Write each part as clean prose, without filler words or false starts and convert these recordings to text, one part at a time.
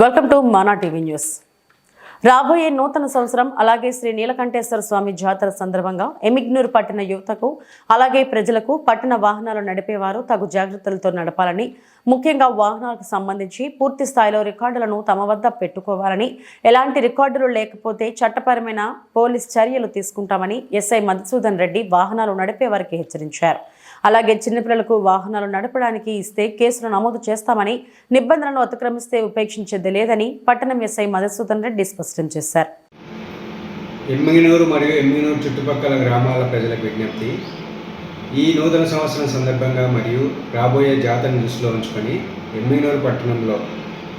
Welcome to Mana TV news. రాబోయే నూతన సంవత్సరం అలాగే శ్రీ నీలకంఠేశ్వర స్వామి జాతర సందర్భంగా ఎమిగ్నూరు పట్టణ యువతకు అలాగే ప్రజలకు పట్టణ వాహనాలు నడిపేవారు తగు జాగ్రత్తలతో నడపాలని, ముఖ్యంగా వాహనాలకు సంబంధించి పూర్తి స్థాయిలో రికార్డులను తమ వద్ద పెట్టుకోవాలని, ఎలాంటి రికార్డులు లేకపోతే చట్టపరమైన పోలీస్ చర్యలు తీసుకుంటామని ఎస్ఐ మధుసూదన్ రెడ్డి వాహనాలు నడిపే వారికి హెచ్చరించారు. అలాగే చిన్నపిల్లలకు వాహనాలు నడపడానికి ఇస్తే కేసులు నమోదు చేస్తామని, నిబంధనలను అతిక్రమిస్తే ఉపేక్షించేది లేదని పట్టణం ఎస్ఐ మధుసూదన్ రెడ్డి స్పష్టం చేశారు. ఎమ్మిగనూరు మరియు ఎమ్మిగనూరు చుట్టుపక్కల గ్రామాల ప్రజలకు విజ్ఞప్తి. ఈ నూతన సంవత్సరం సందర్భంగా మరియు రాబోయే జాతరను దృష్టిలో ఉంచుకొని ఎమ్మిగనూరు పట్టణంలో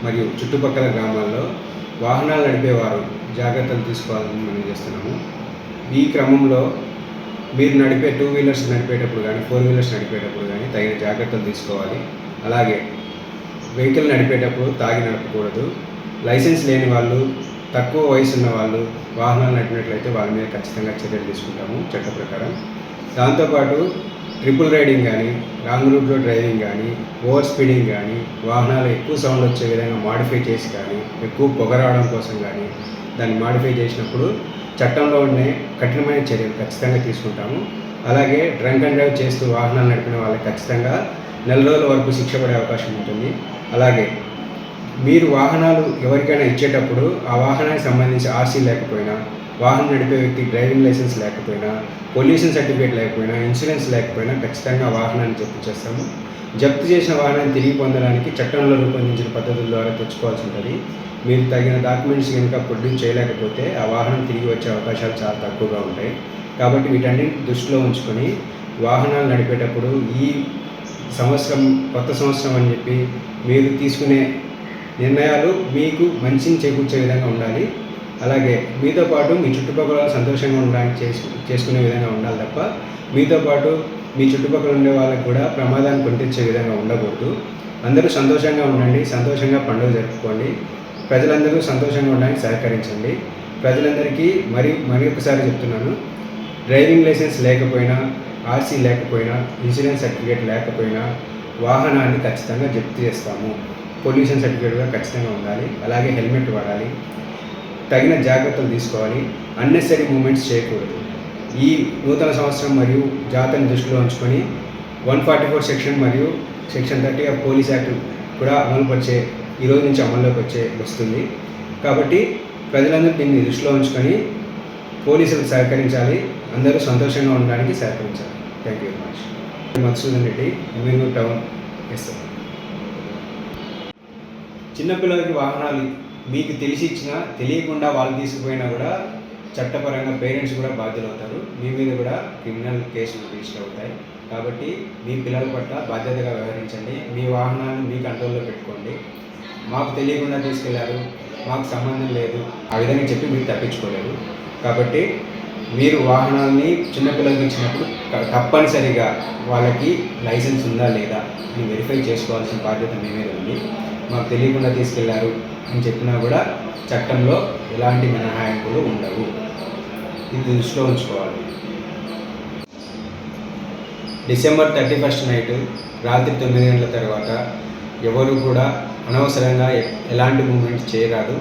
మరియు చుట్టుపక్కల గ్రామాల్లో వాహనాలు నడిపేవారు జాగ్రత్తలు తీసుకోవాలని మనం చేస్తున్నాము. ఈ క్రమంలో మీరు నడిపే 2 వీలర్స్ నడిపేటప్పుడు కానీ 4 వీలర్స్ నడిపేటప్పుడు కానీ తగిన జాగ్రత్తలు తీసుకోవాలి. అలాగే వెహికల్ నడిపేటప్పుడు తాగి నడపకూడదు. లైసెన్స్ లేని వాళ్ళు, తక్కువ వయసు ఉన్న వాళ్ళు వాహనాలు నడిపినట్లయితే వాళ్ళ మీద ఖచ్చితంగా చర్యలు తీసుకుంటాము చట్ట ప్రకారం. దాంతోపాటు ట్రిపుల్ రైడింగ్ కానీ, రాంగ్ రూట్లో డ్రైవింగ్ కానీ, ఓవర్ స్పీడింగ్ కానీ, వాహనాలు ఎక్కువ సౌండ్ వచ్చే విధంగా మాడిఫై చేసి కానీ, ఎక్కువ పొగ రావడం కోసం కానీ దాన్ని మాడిఫై చేసినప్పుడు చట్టంలో ఉండే కఠినమైన చర్యలు ఖచ్చితంగా తీసుకుంటాము. అలాగే డ్రంక్ అండ్ డ్రైవ్ చేస్తూ వాహనాలు నడిపిన వాళ్ళకి ఖచ్చితంగా 4 రోజుల వరకు శిక్ష పడే అవకాశం ఉంటుంది. అలాగే మీరు వాహనాలు ఎవరికైనా ఇచ్చేటప్పుడు ఆ వాహనానికి సంబంధించి ఆర్సీ లేకపోయినా, వాహనం నడిపే వ్యక్తి డ్రైవింగ్ లైసెన్స్ లేకపోయినా, పొల్యూషన్ సర్టిఫికేట్ లేకపోయినా, ఇన్సూరెన్స్ లేకపోయినా ఖచ్చితంగా వాహనాన్ని జప్తు చేస్తాము. జప్తు చేసిన వాహనాన్ని తిరిగి పొందడానికి చట్టంలో రూపొందించిన పద్ధతుల ద్వారా తెచ్చుకోవాల్సి ఉంటుంది. మీరు తగిన డాక్యుమెంట్స్ కనుక ప్రొడ్యూస్ చేయలేకపోతే ఆ వాహనం తిరిగి వచ్చే అవకాశాలు చాలా తక్కువగా ఉంటాయి. కాబట్టి వీటన్నిటిని దృష్టిలో ఉంచుకొని వాహనాలు నడిపేటప్పుడు ఈ సంవత్సరం కొత్త సంవత్సరం అని చెప్పి మీరు తీసుకునే నిర్ణయాలు మీకు మంచిని చేకూర్చే విధంగా ఉండాలి. అలాగే మీతో పాటు మీ చుట్టుపక్కల సంతోషంగా ఉండడానికి చేసుకునే విధంగా ఉండాలి తప్ప మీతో పాటు మీ చుట్టుపక్కల ఉండే వాళ్ళకి కూడా ప్రమాదాన్ని కొనితెచ్చే విధంగా ఉండకూడదు. అందరూ సంతోషంగా ఉండండి, సంతోషంగా పండుగ జరుపుకోండి. ప్రజలందరూ సంతోషంగా ఉండడానికి సహకరించండి. ప్రజలందరికీ మరి ఒకసారి చెప్తున్నాను, డ్రైవింగ్ లైసెన్స్ లేకపోయినా, ఆర్సీ లేకపోయినా, ఇన్సూరెన్స్ సర్టిఫికేట్ లేకపోయినా వాహనాన్ని ఖచ్చితంగా జప్తు చేస్తాము. పొల్యూషన్ సర్టిఫికేట్ కూడా ఖచ్చితంగా ఉండాలి. అలాగే హెల్మెట్ వాడాలి. తగిన జాగ్రత్తలు తీసుకోవాలి. అన్నెసరీ మూమెంట్స్ చేయకూడదు. ఈ నూతన సంవత్సరం మరియు జాతరను దృష్టిలో ఉంచుకొని 144 సెక్షన్ మరియు సెక్షన్ 30 ఆఫ్ పోలీస్ యాక్ట్ కూడా ఈ రోజు నుంచి అమల్లోకి వస్తుంది. కాబట్టి ప్రజలందరూ దీన్ని దృష్టిలో ఉంచుకొని పోలీసులకు సహకరించాలి. అందరూ సంతోషంగా ఉండడానికి సహకరించాలి. Thank you very much. Madhusudan Reddy, Emmiganur town SI. చిన్నపిల్లలకి వాహనాలు మీకు తెలిసి ఇచ్చినా తెలియకుండా వాళ్ళు తీసుకుపోయినా కూడా చట్టపరంగా పేరెంట్స్ కూడా బాధ్యులు అవుతారు. మీ మీద కూడా క్రిమినల్ కేసులు రిజిస్టర్ అవుతాయి. కాబట్టి మీ పిల్లల పట్ల బాధ్యతగా వ్యవహరించండి. మీ వాహనాన్ని మీ కంట్రోల్లో పెట్టుకోండి. మాకు తెలియకుండా తీసుకెళ్లారు, మాకు సంబంధం లేదు ఆ విధంగా చెప్పి మీరు తప్పించుకోలేరు. కాబట్టి మీరు వాహనాన్ని చిన్నపిల్లలకి ఇచ్చినప్పుడు తప్పనిసరిగా వాళ్ళకి లైసెన్స్ ఉందా లేదా అని వెరిఫై చేసుకోవాల్సిన బాధ్యత మీ మీద ఉంది. మాకు తెలియకుండా తీసుకెళ్లారు అని చెప్పినా కూడా చట్టంలో ఎలాంటి మినహాయింపులు ఉండవు. ఇది దృష్టిలో ఉంచుకోవాలి. డిసెంబర్ 31 నైట్ రాత్రి 9 గంటల తర్వాత ఎవరు కూడా అనవసరంగా ఎలాంటి మూమెంట్స్ చేయరాదు.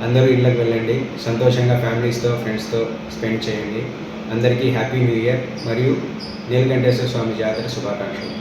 అందరూ ఇళ్ళకి వెళ్ళండి. సంతోషంగా ఫ్యామిలీస్తో, ఫ్రెండ్స్తో స్పెండ్ చేయండి. అందరికీ హ్యాపీ న్యూ ఇయర్ మరియు నీలకంఠేశ్వర స్వామి జాతర శుభాకాంక్షలు.